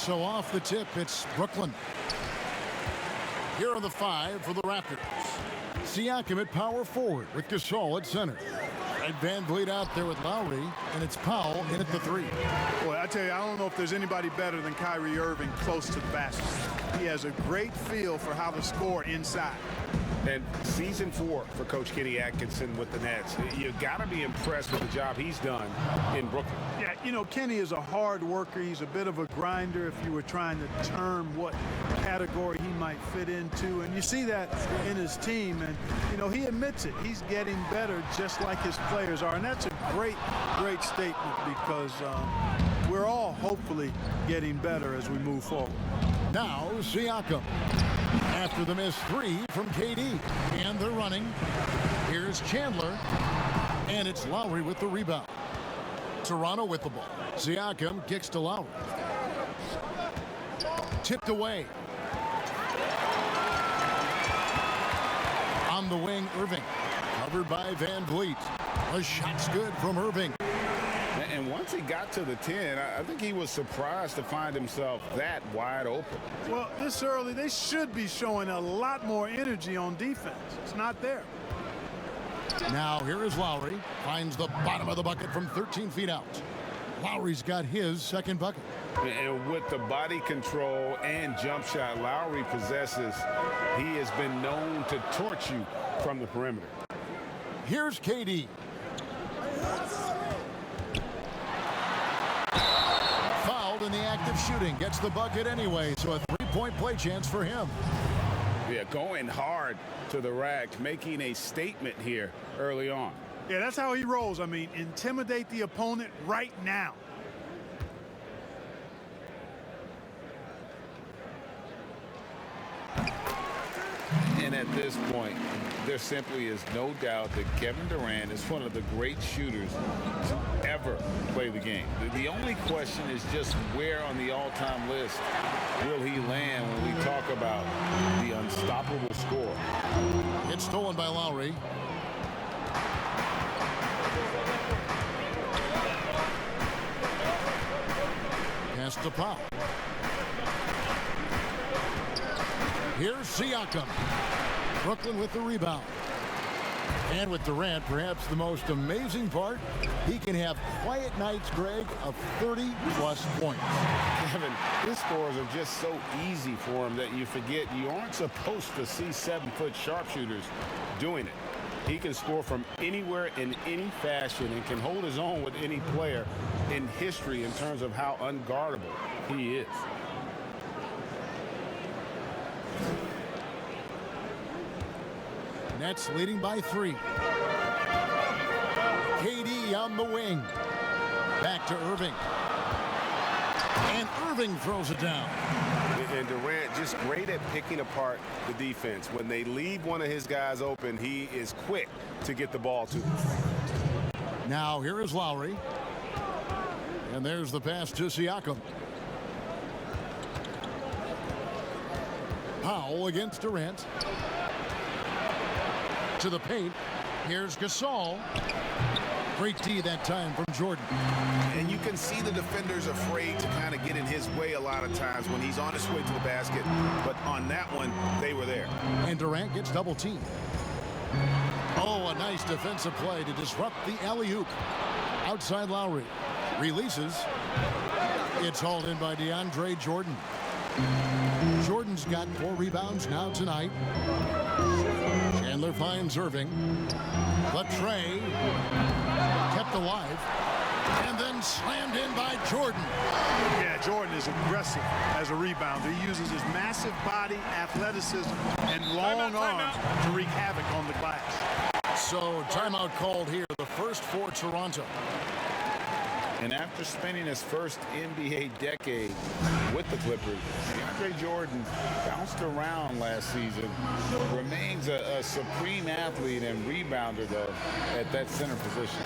So off the tip, it's Brooklyn. Here are the 5 for the Raptors. Siakam at power forward with Gasol at center. And Van Vliet out there with Lowry, and it's Powell in at the 3. Boy, I tell you, I don't know if there's anybody better than Kyrie Irving close to the basket. He has a great feel for how to score inside. And season 4 for Coach Kenny Atkinson with the Nets. You got to be impressed with the job he's done in Brooklyn. Yeah, you know, Kenny is a hard worker. He's a bit of a grinder if you were trying to term what category he might fit into. And you see that in his team. And, you know, he admits it. He's getting better just like his players are. And that's a great, great statement because we're all hopefully getting better as we move forward. Now Siakam. After the missed 3 from KD. And they're running. Here's Chandler. And it's Lowry with the rebound. Toronto with the ball. Siakam kicks to Lowry. Tipped away. On the wing, Irving. Covered by Van Vliet. A shot's good from Irving. And once he got to the 10, I think he was surprised to find himself that wide open. Well, this early, they should be showing a lot more energy on defense. It's not there. Now here is Lowry. Finds the bottom of the bucket from 13 feet out. Lowry's got his second bucket. And with the body control and jump shot Lowry possesses, he has been known to torch you from the perimeter. Here's KD. Fouled in the act of shooting. Gets the bucket anyway, so a 3-point play chance for him. Yeah, going hard to the rack, making a statement here early on. Yeah, that's how he rolls. I mean, intimidate the opponent right now. And at this point, there simply is no doubt that Kevin Durant is one of the great shooters to ever play the game. The only question is just where on the all-time list will he land when we talk about the unstoppable score. It's stolen by Lowry. Pass to Powell. Here's Siakam. Brooklyn with the rebound. And with Durant, perhaps the most amazing part, he can have quiet nights, Greg, of 30-plus points. Kevin, his scores are just so easy for him that you forget you aren't supposed to see 7-foot sharpshooters doing it. He can score from anywhere in any fashion and can hold his own with any player in history in terms of how unguardable he is. Nets leading by 3. KD on the wing. Back to Irving. And Irving throws it down. And Durant just great at picking apart the defense. When they leave one of his guys open, he is quick to get the ball to them. Now here is Lowry. And there's the pass to Siakam. Powell against Durant. To the paint. Here's Gasol. Great D that time from Jordan. And you can see the defenders afraid to kind of get in his way a lot of times when he's on his way to the basket. But on that one, they were there. And Durant gets double teamed. Oh, a nice defensive play to disrupt the alley-oop. Outside Lowry. Releases. It's hauled in by DeAndre Jordan. Jordan's got 4 rebounds now tonight. Chandler finds Irving. The tray kept alive and then slammed in by Jordan. Yeah, Jordan is aggressive as a rebounder. He uses his massive body, athleticism, and long arms to wreak havoc on the glass. So timeout called here, the first for Toronto. And after spending his first NBA decade with the Clippers, DeAndre Jordan bounced around last season, remains a supreme athlete and rebounder, though, at that center position.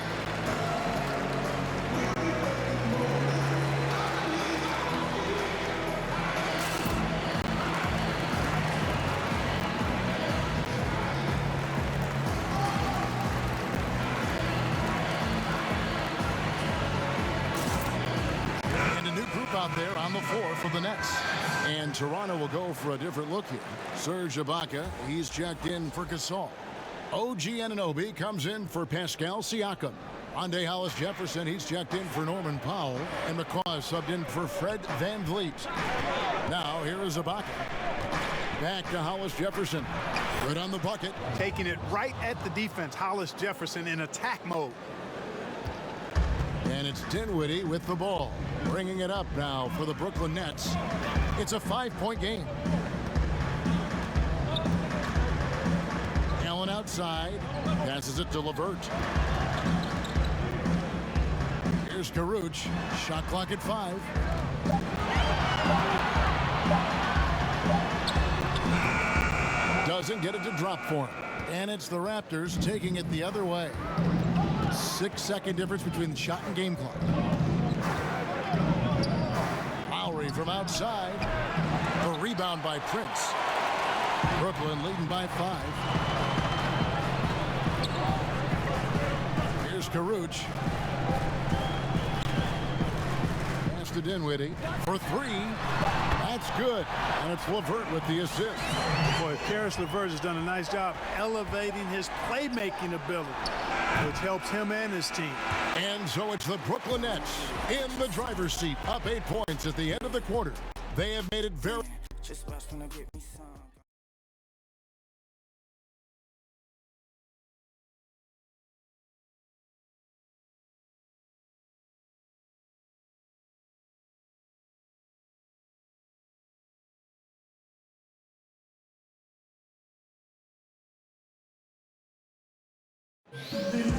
out there on the floor for the Nets. And Toronto will go for a different look here. Serge Ibaka, he's checked in for Gasol. OG Anunoby comes in for Pascal Siakam. Andre Hollis Jefferson, he's checked in for Norman Powell. And McCaw is subbed in for Fred VanVleet. Now here is Ibaka. Back to Hollis Jefferson. Good on the bucket. Taking it right at the defense. Hollis Jefferson in attack mode. And it's Dinwiddie with the ball. Bringing it up now for the Brooklyn Nets. It's a 5-point game. Allen outside. Passes it to LeVert. Here's Caruch. Shot clock at 5. Doesn't get it to drop for him. And it's the Raptors taking it the other way. 6-second difference between the shot and game clock. Lowry from outside. The rebound by Prince. Brooklyn leading by 5. Here's Caruch. Pass to Dinwiddie for 3. That's good. And it's LeVert with the assist. Boy, Karis LeVert has done a nice job elevating his playmaking ability, which helps him and his team. And so it's the Brooklyn Nets in the driver's seat, up 8 points at the end of the quarter. They have made it very...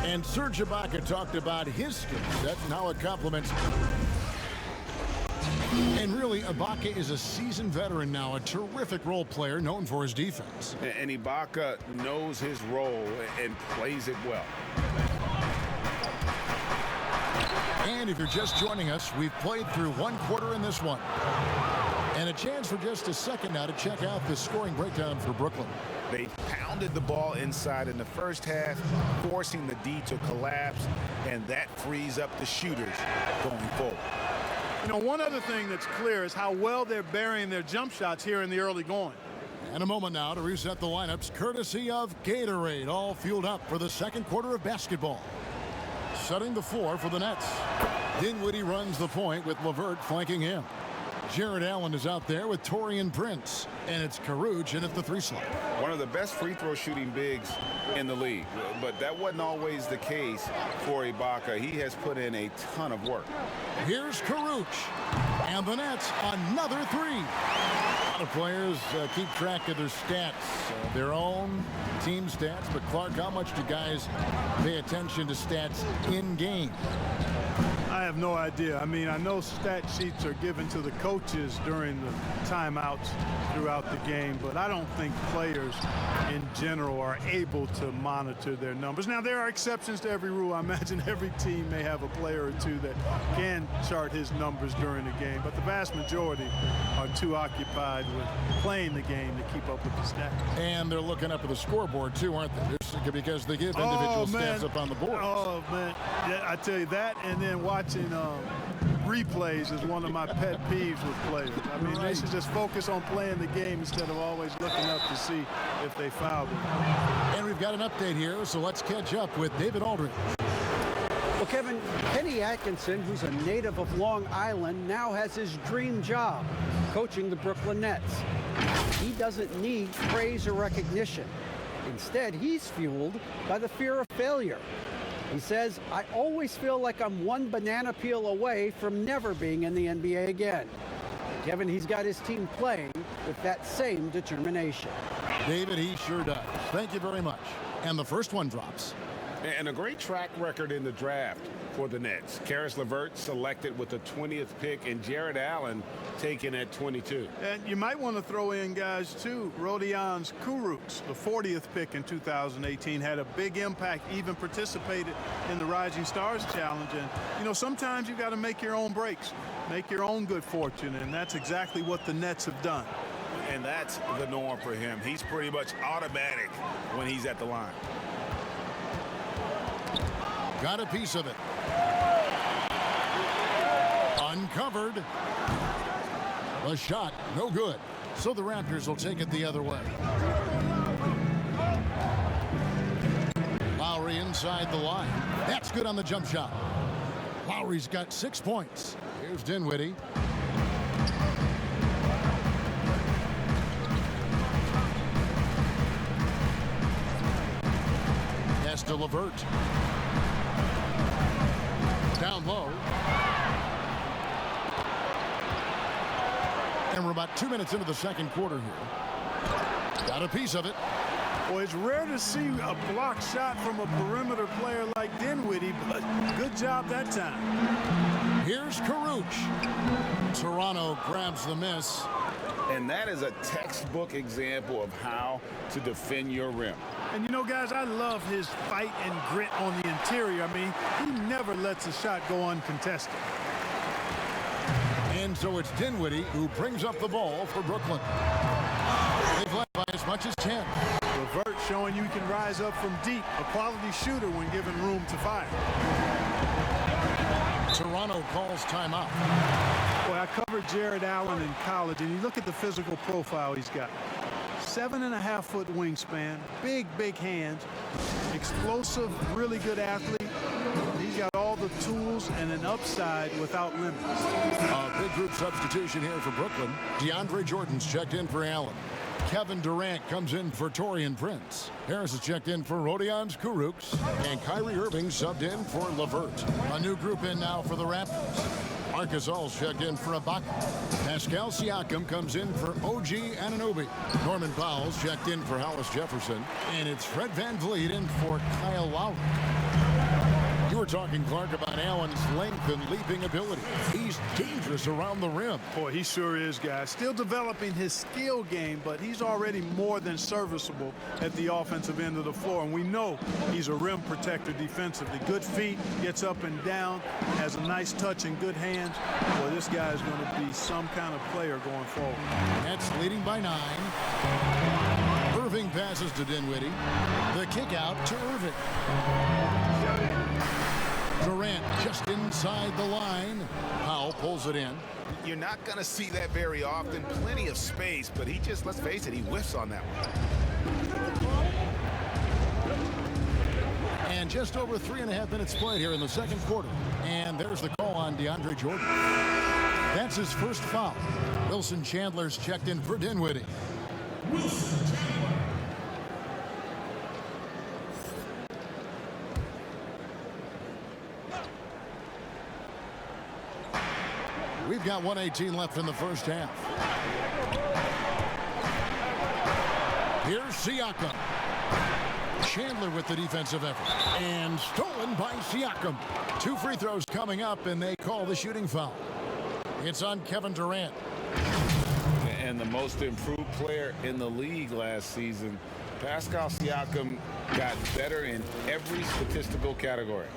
And Serge Ibaka talked about his skill set and how it complements. And really, Ibaka is a seasoned veteran now, a terrific role player known for his defense. And Ibaka knows his role and plays it well. And if you're just joining us, we've played through 1 quarter in this one. And a chance for just a second now to check out the scoring breakdown for Brooklyn. They pounded the ball inside in the first half, forcing the D to collapse, and that frees up the shooters going forward. You know, one other thing that's clear is how well they're burying their jump shots here in the early going. And a moment now to reset the lineups, courtesy of Gatorade, all fueled up for the second quarter of basketball. Setting the floor for the Nets. Dinwiddie runs the point with LeVert flanking him. Jared Allen is out there with Taurean Prince. And it's Caruch in at the 3 slot. One of the best free throw shooting bigs in the league. But that wasn't always the case for Ibaka. He has put in a ton of work. Here's Caruch. And the Nets, another 3. A lot of players keep track of their stats, their own team stats. But Clark, how much do guys pay attention to stats in game? I have no idea. I mean, I know stat sheets are given to the coaches during the timeouts throughout the game, but I don't think players in general are able to monitor their numbers. Now, there are exceptions to every rule. I imagine every team may have a player or two that can chart his numbers during the game, but the vast majority are too occupied with playing the game to keep up with the stats. And they're looking up at the scoreboard, too, aren't they? Because they give individual stats up on the board. Oh, man. Yeah, I tell you that, and then watching replays is one of my pet peeves with players. I mean, they should just focus on playing the game instead of always looking up to see if they fouled it. And we've got an update here, so let's catch up with David Aldridge. Well, Kevin, Kenny Atkinson, who's a native of Long Island, now has his dream job, coaching the Brooklyn Nets. He doesn't need praise or recognition. Instead, he's fueled by the fear of failure. He says, I always feel like I'm one banana peel away from never being in the NBA again. Kevin, he's got his team playing with that same determination. David, he sure does. Thank you very much. And the first one drops. And a great track record in the draft for the Nets. Karis LeVert selected with the 20th pick, and Jared Allen taken at 22. And you might want to throw in guys too. Rodions Kurucs, the 40th pick in 2018, had a big impact, even participated in the Rising Stars Challenge. And, you know, sometimes you got to make your own breaks, make your own good fortune, and that's exactly what the Nets have done. And that's the norm for him. He's pretty much automatic when he's at the line. Got a piece of it. Uncovered. A shot, no good. So the Raptors will take it the other way. Lowry inside the line. That's good on the jump shot. Lowry's got 6 points. Here's Dinwiddie. Pass to LeVert. Down low. And we're about 2 minutes into the second quarter here. Got a piece of it. Well, it's rare to see a block shot from a perimeter player like Dinwiddie, but good job that time. Here's Caruch. Toronto grabs the miss. And that is a textbook example of how to defend your rim. And, you know, guys, I love his fight and grit on the interior. I mean, he never lets a shot go uncontested. And so it's Dinwiddie who brings up the ball for Brooklyn. They've led by as much as 10. LeVert showing you can rise up from deep, a quality shooter when given room to fire. Toronto calls timeout. Boy, I covered Jared Allen in college, and you look at the physical profile he's got. 7.5-foot wingspan, big hands, explosive, really good athlete. He's got all the tools and an upside without limits. A big group substitution here for Brooklyn. DeAndre Jordan's checked in for Allen. Kevin Durant comes in for Taurean Prince. Harris is checked in for Rodions Kurucs. And Kyrie Irving subbed in for LeVert. A new group in now for the Raptors. Marc Gasol's checked in for Ibaka. Pascal Siakam comes in for OG Anunoby. Norman Powell's checked in for Hollis Jefferson. And it's Fred VanVleet in for Kyle Lowry. You were talking, Clark, about Allen's length and leaping ability. He's dangerous around the rim. Boy, he sure is, guys. Still developing his skill game, but he's already more than serviceable at the offensive end of the floor. And we know he's a rim protector defensively. Good feet, gets up and down, has a nice touch and good hands. Boy, this guy is going to be some kind of player going forward. Nets leading by 9. Irving passes to Dinwiddie. The kick out to Irving. Durant just inside the line. Powell pulls it in. You're not going to see that very often. Plenty of space, but he just, let's face it, he whiffs on that one. And just over 3.5 minutes played here in the second quarter. And there's the call on DeAndre Jordan. That's his first foul. Wilson Chandler's checked in for Dinwiddie. We've got 1:18 left in the first half. Here's Siakam. Chandler with the defensive effort. And stolen by Siakam. 2 free throws coming up, and they call the shooting foul. It's on Kevin Durant. And the most improved player in the league last season, Pascal Siakam, got better in every statistical category.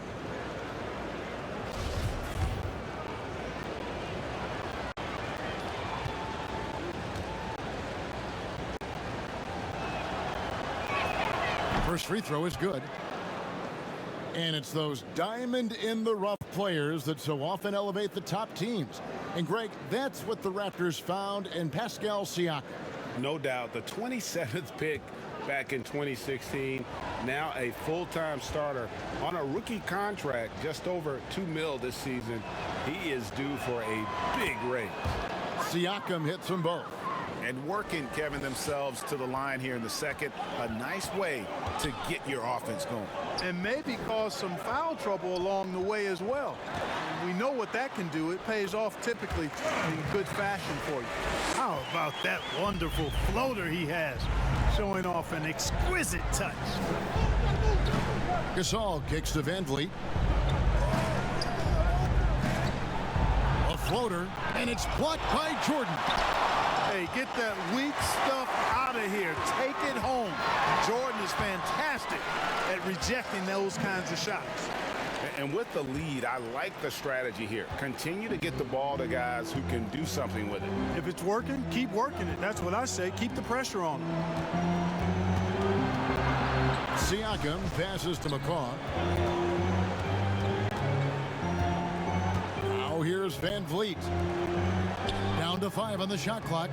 First free throw is good. And it's those diamond-in-the-rough players that so often elevate the top teams. And, Greg, that's what the Raptors found in Pascal Siakam. No doubt. The 27th pick back in 2016. Now a full-time starter on a rookie contract, just over $2 million this season. He is due for a big raise. Siakam hits them both. And working, Kevin, themselves to the line here in the second. A nice way to get your offense going. And maybe cause some foul trouble along the way as well. We know what that can do. It pays off typically in good fashion for you. How about that wonderful floater he has, showing off an exquisite touch. Gasol kicks to VanVleet. A floater, and it's blocked by Jordan. Hey, get that weak stuff out of here. Take it home. Jordan is fantastic at rejecting those kinds of shots. And with the lead, I like the strategy here. Continue to get the ball to guys who can do something with it. If it's working, keep working it. That's what I say. Keep the pressure on him. Siakam passes to McCaw. Now here's Here's Van Vliet. Down to 5 on the shot clock.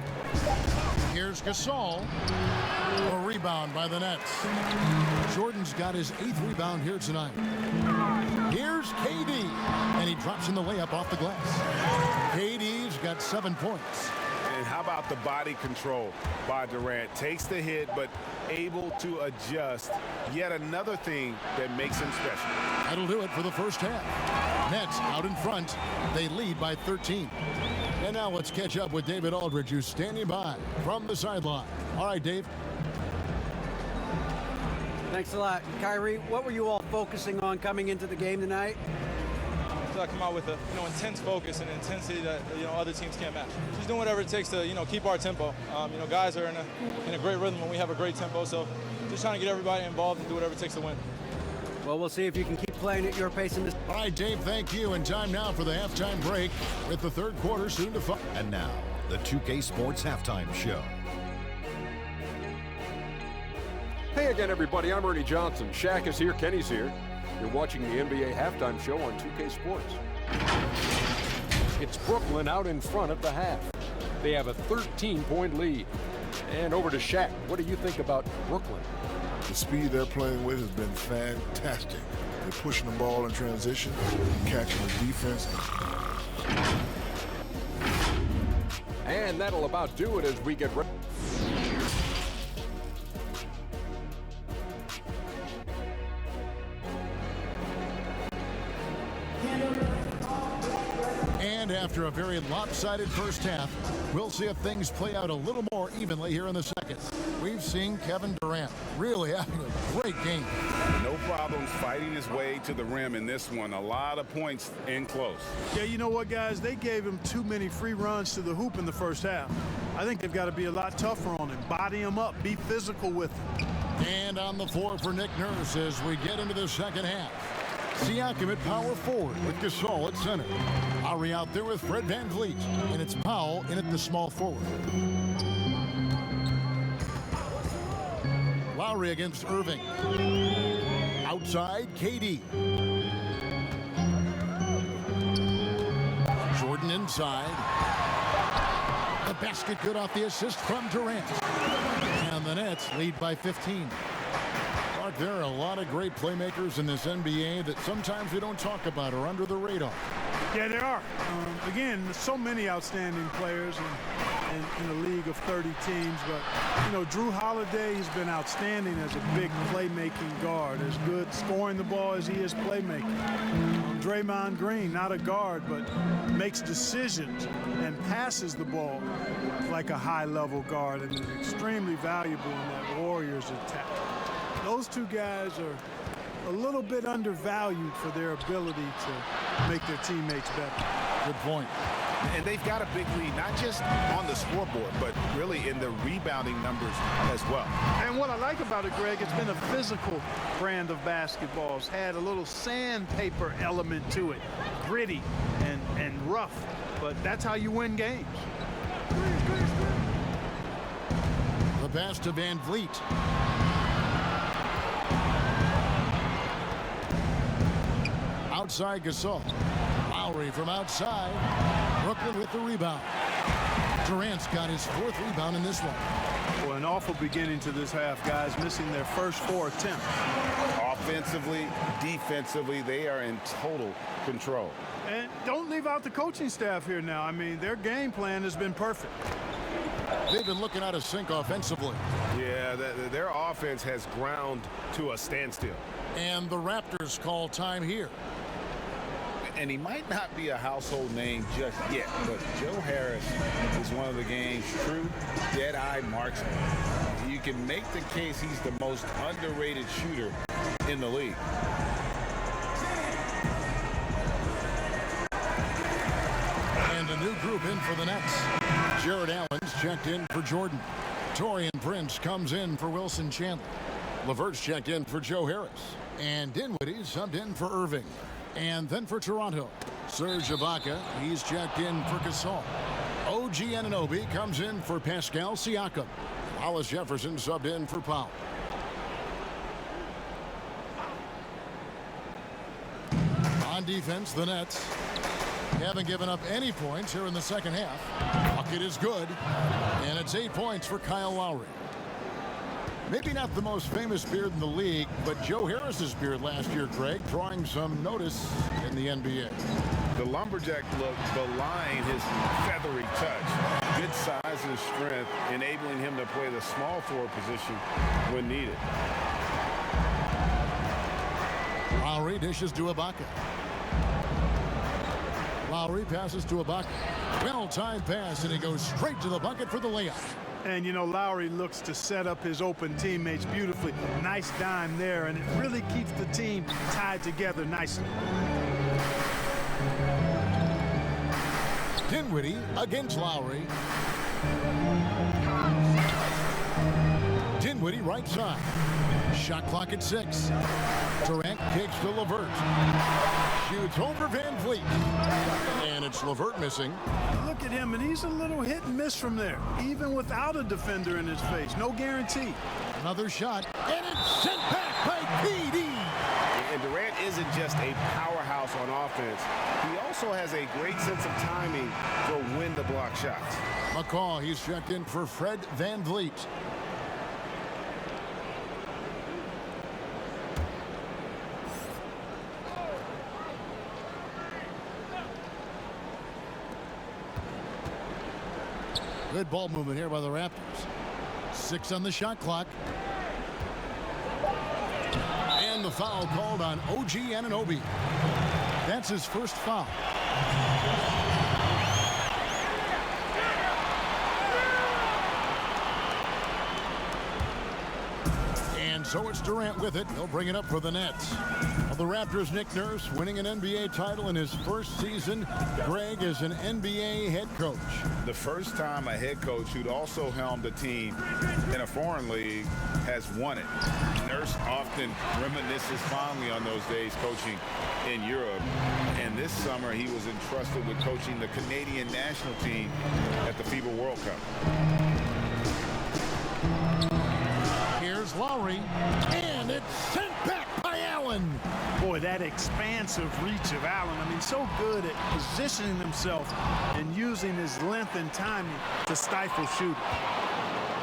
Here's Gasol. A rebound by the Nets. Jordan's got his 8th rebound here tonight. Here's KD. And he drops in the layup off the glass. KD's got 7 points. And how about the body control by Durant? Takes the hit, but able to adjust. Yet another thing that makes him special. That'll do it for the first half. Nets out in front. They lead by 13. And now let's catch up with David Aldridge, who's standing by from the sideline. All right, Dave. Thanks a lot. Kyrie, what were you all focusing on coming into the game tonight? I come out with a intense focus and intensity that other teams can't match. Just doing whatever it takes to keep our tempo. Guys are in a great rhythm when we have a great tempo. So just trying to get everybody involved and do whatever it takes to win. Well, we'll see if you can keep playing at your pace in this. All right, Dave, thank you. And time now for the halftime break with the third quarter soon to follow. And now, the 2K Sports Halftime Show. Hey again, everybody. I'm Ernie Johnson. Shaq is here. Kenny's here. You're watching the NBA Halftime Show on 2K Sports. It's Brooklyn out in front at the half. They have a 13-point lead. And over to Shaq. What do you think about Brooklyn? The speed they're playing with has been fantastic. They're pushing the ball in transition, catching the defense. And that'll about do it as we get ready. And after a very lopsided first half, we'll see if things play out a little more evenly here in the second. We've seen Kevin Durant really having a great game. No problems fighting his way to the rim in this one. A lot of points in close. Yeah, you know what, guys? They gave him too many free runs to the hoop in the first half. I think they've got to be a lot tougher on him. Body him up. Be physical with him. And on the floor for Nick Nurse as we get into the second half. Siakam at power forward with Gasol at center. Lowry out there with Fred VanVleet. And it's Powell in at the small forward. Lowry against Irving. Outside, KD. Jordan inside. The basket good off the assist from Durant. And the Nets lead by 15. Mark, there are a lot of great playmakers in this NBA that sometimes we don't talk about or under the radar. Yeah, there are. Again, there's so many outstanding players in a league of 30 teams. But, Drew Holiday has been outstanding as a big playmaking guard, as good scoring the ball as he is playmaking. Draymond Green, not a guard, but makes decisions and passes the ball like a high-level guard and is extremely valuable in that Warriors attack. Those two guys are a little bit undervalued for their ability to make their teammates better. Good point. And they've got a big lead, not just on the scoreboard, but really in the rebounding numbers as well. And what I like about it, Greg, it's been a physical brand of basketball. It's had a little sandpaper element to it, gritty and rough, but that's how you win games. The pass to VanVleet. Outside Gasol. Lowry from outside. Brooklyn with the rebound. Durant's got his 4th rebound in this one. Well, an awful beginning to this half, guys, missing their first 4 attempts. Offensively, defensively, they are in total control. And don't leave out the coaching staff here now. I mean, their game plan has been perfect. They've been looking out of sync offensively. Yeah, their offense has ground to a standstill. And the Raptors call time here. And he might not be a household name just yet, but Joe Harris is one of the game's true dead-eye marksmen. You can make the case he's the most underrated shooter in the league. And a new group in for the Nets. Jared Allen's checked in for Jordan. Torian Prince comes in for Wilson Chandler. LeVert's checked in for Joe Harris. And Dinwiddie subbed in for Irving. And then for Toronto, Serge Ibaka, he's checked in for Gasol. OG Anunoby comes in for Pascal Siakam. Hollis Jefferson subbed in for Powell. On defense, the Nets. haven't given up any points here in the second half. Bucket is good, and it's 8 points for Kyle Lowry. Maybe not the most famous beard in the league, but Joe Harris's beard last year, Greg, drawing some notice in the NBA. The lumberjack look belying his feathery touch. Good size and strength, enabling him to play the small forward position when needed. Lowry dishes to Ibaka. Lowry passes to Ibaka. Well-timed pass, and he goes straight to the bucket for the layup. And, you know, Lowry looks to set up his open teammates beautifully. Nice dime there, and it really keeps the team tied together nicely. Dinwiddie against Lowry. Dinwiddie right side. Shot clock at 6. Durant kicks to LeVert. Shoots over Van Vliet. And it's LeVert missing. Look at him, and he's a little hit and miss from there, even without a defender in his face. No guarantee. Another shot, and it's sent back by PD. And Durant isn't just a powerhouse on offense. He also has a great sense of timing for when to block shots. McCaw, he's checked in for Fred Van Vliet. Good ball movement here by the Raptors. 6 on the shot clock. And the foul called on OG Anunoby. That's his first foul. And so it's Durant with it. He'll bring it up for the Nets. Well, the Raptors' Nick Nurse winning an NBA title in his first season. Greg is an NBA head coach. The first time a head coach who'd also helmed a team in a foreign league has won it. Nurse often reminisces fondly on those days coaching in Europe. And this summer he was entrusted with coaching the Canadian national team at the FIBA World Cup. Here's Lowry, and it's sent back by Allen. Boy, that expansive reach of Allen. I mean, so good at positioning himself and using his length and timing to stifle shooting.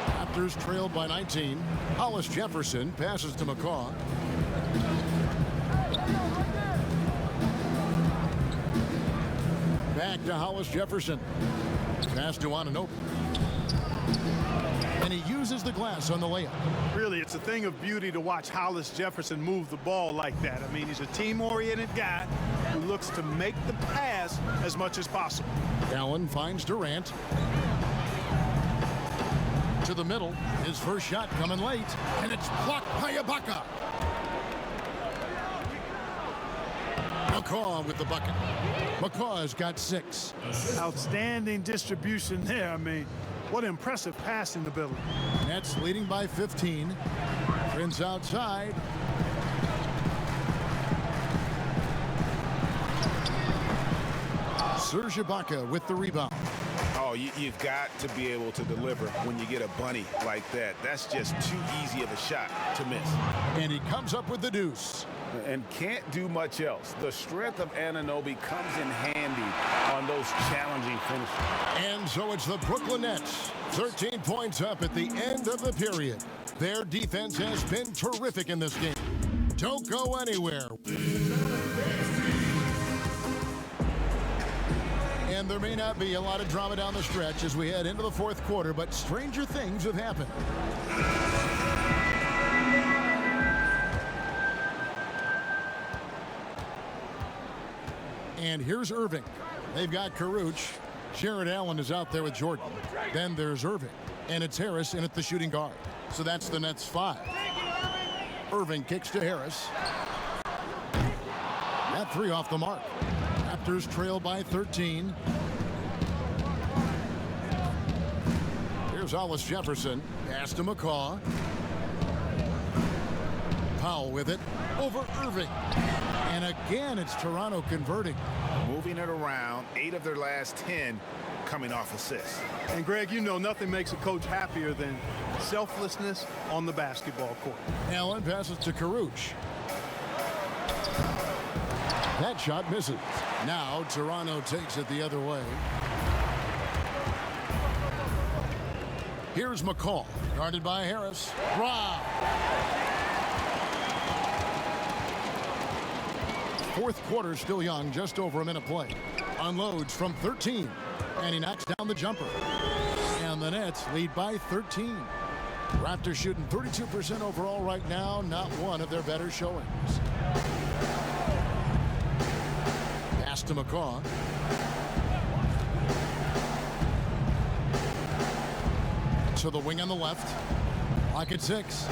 Raptors trailed by 19. Hollis Jefferson passes to McCaw. Back to Hollis Jefferson. Pass to Anunoby. And he uses the glass on the layup. Really, it's a thing of beauty to watch Hollis Jefferson move the ball like that. I mean, he's a team-oriented guy who looks to make the pass as much as possible. Allen finds Durant. To the middle. His first shot coming late. And it's blocked by Ibaka. McCaw with the bucket. McCaw has got 6. Outstanding distribution there. I mean, what impressive passing ability. Nets leading by 15. Prince outside. Serge Ibaka with the rebound. Oh, you've got to be able to deliver when you get a bunny like that. That's just too easy of a shot to miss. And he comes up with the deuce. And can't do much else. The strength of Anunoby comes in handy on those challenging finishes. And so it's the Brooklyn Nets. 13 points up at the end of the period. Their defense has been terrific in this game. Don't go anywhere. And there may not be a lot of drama down the stretch as we head into the fourth quarter, but stranger things have happened. And here's Irving. They've got Caruch. Jared Allen is out there with Jordan. Then there's Irving. And it's Harris in at the shooting guard. So that's the Nets 5. Irving kicks to Harris. That 3 off the mark. Raptors trail by 13. Here's Hollis Jefferson. Pass to McCaw. Powell with it. Over Irving. And again, it's Toronto converting. Moving it around, 8 of their last 10 coming off assists. And Greg, you know nothing makes a coach happier than selflessness on the basketball court. Allen passes to Caruch. That shot misses. Now Toronto takes it the other way. Here's McCall, guarded by Harris. Rob. Fourth quarter still young, just over a minute play. Unloads from 13, and he knocks down the jumper. And the Nets lead by 13. Raptors shooting 32% overall right now, not one of their better showings. Pass to McCaw. To the wing on the left. Clock at 6.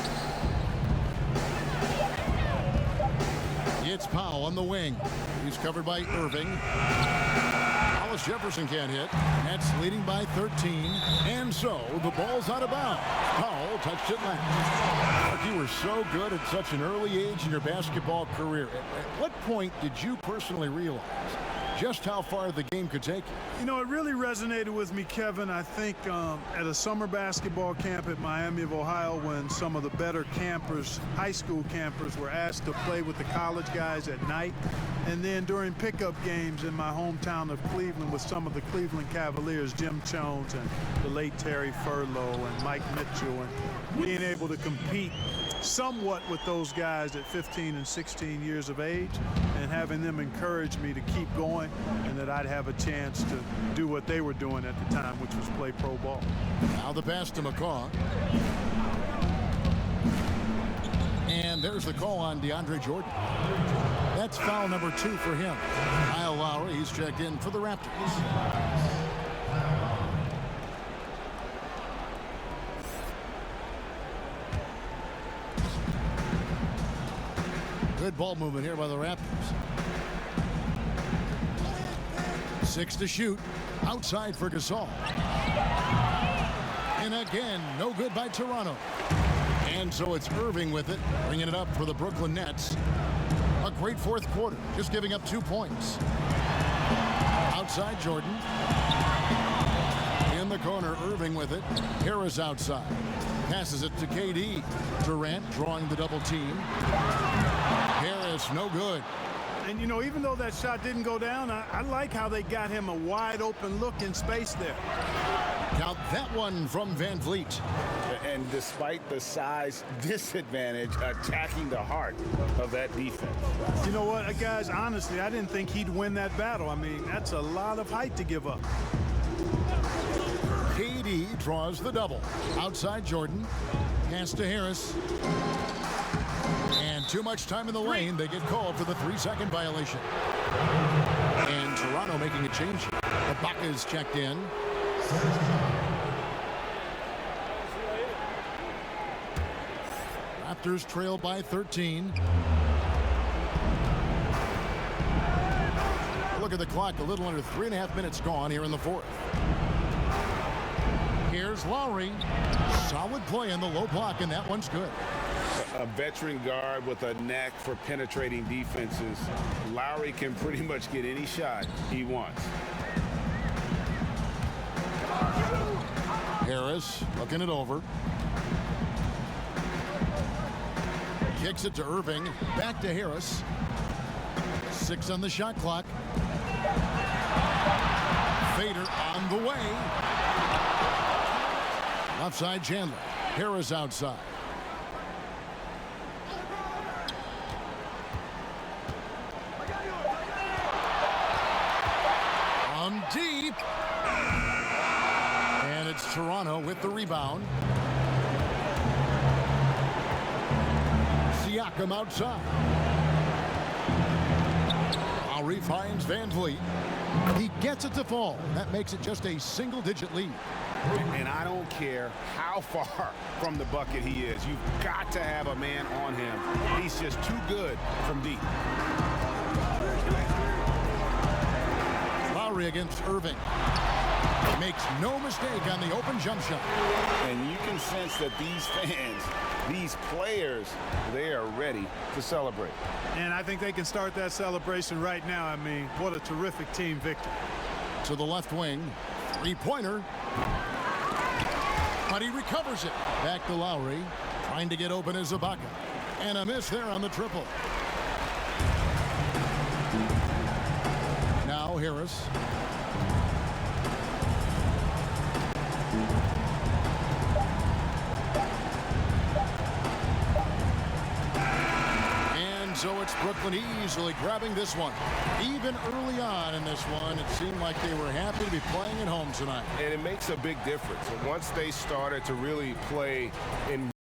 It's Powell on the wing. He's covered by Irving. Hollis Jefferson can't hit. Nets leading by 13. And so the ball's out of bounds. Powell touched it last. Mark, you were so good at such an early age in your basketball career. At what point did you personally realize just how far the game could take you? You know, it really resonated with me, Kevin, I think at a summer basketball camp at Miami of Ohio, when some of the better campers, high school campers, were asked to play with the college guys at night. And then during pickup games in my hometown of Cleveland with some of the Cleveland Cavaliers, Jim Jones and the late Terry Furlow and Mike Mitchell, and being able to compete somewhat with those guys at 15 and 16 years of age, and having them encourage me to keep going and that I'd have a chance to do what they were doing at the time, which was play pro ball. Now the pass to McCaw. And there's the call on DeAndre Jordan. That's foul number 2 for him. Kyle Lowry, he's checked in for the Raptors. Good ball movement here by the Raptors. 6 to shoot. Outside for Gasol. And again, no good by Toronto. And so it's Irving with it, bringing it up for the Brooklyn Nets. A great fourth quarter, just giving up 2 points. Outside Jordan. In the corner, Irving with it. Harris outside. Passes it to KD. Durant drawing the double team. Harris, no good. And, you know, even though that shot didn't go down, I like how they got him a wide open look in space there. Count that one from Van Vliet. And despite the size disadvantage, attacking the heart of that defense. You know what, guys, honestly, I didn't think he'd win that battle. I mean, that's a lot of height to give up. KD draws the double. Outside Jordan. Pass to Harris. And too much time in the lane. They get called for the 3-second violation. And Toronto making a change. Ibaka's checked in. Raptors trail by 13. Look at the clock. A little under 3.5 minutes gone here in the fourth. Here's Lowry. Solid play in the low block, and that one's good. A veteran guard with a knack for penetrating defenses. Lowry can pretty much get any shot he wants. Harris looking it over. Kicks it to Irving. Back to Harris. 6 on the shot clock. Fader on the way. Left side Chandler. Harris outside. From deep. And it's Toronto with the rebound. Siakam outside. Lowry finds Van Vliet. He gets it to fall. That makes it just a single-digit lead. And I don't care how far from the bucket he is. You've got to have a man on him. He's just too good from deep. Lowry against Irving. Makes no mistake on the open jump shot. And you can sense that these fans, these players, they are ready to celebrate. And I think they can start that celebration right now. I mean, what a terrific team victory. To the left wing. Three-pointer. But he recovers it. Back to Lowry. Trying to get open as Ibaka. And a miss there on the triple. Joe Harris. So it's Brooklyn easily grabbing this one. Even early on in this one, it seemed like they were happy to be playing at home tonight. And it makes a big difference. Once they started to really play in